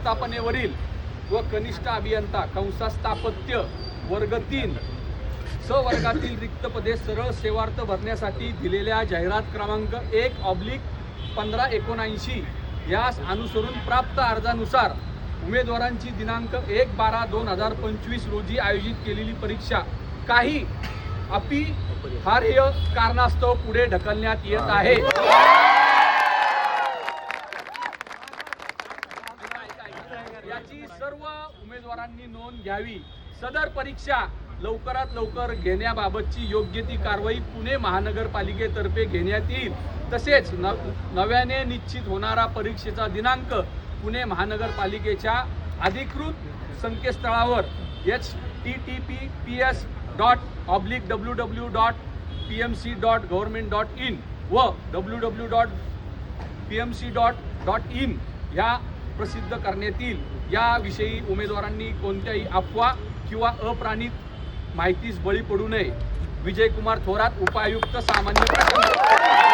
व्यवस्थापनेवरील व कनिष्ठ अभियंता कंसात स्थापत्य वर्ग 3 स वर्गातील रिक्त पदे सरळ सेवार्थ भरण्यासाठी दिलेल्या जाहिरात क्रमांक 1/15/79 यास अनुसरून प्राप्त अर्जानुसार उमेदवारांची दिनांक 1/12/2025 रोजी आयोजित केलेली परीक्षा काही अपरिहार्य कारणास्तव पुढे ढकलण्यात येत आहे। याची सर्व उमेदवारांनी नोंद घ्यावी। सदर परीक्षा लवकरात लवकर घेण्याबाबतची योग्य ती कारवाई पुणे महानगरपालिकेतर्फे घेण्यात येईल। तसेच नव्याने निश्चित होणारा परीक्षेचा दिनांक पुणे महानगरपालिकेच्या अधिकृत संकेतस्थळावर https://www.pmc.government.in व www.pmc.in या प्रसिद्ध करण्यात येईल। याविषयी उमेदवारांनी कोणत्याही अफवा किंवा अप्राणित माहितीस बळी पडू नये। विजयकुमार थोरात, उपायुक्त सामान्य प्रशासन।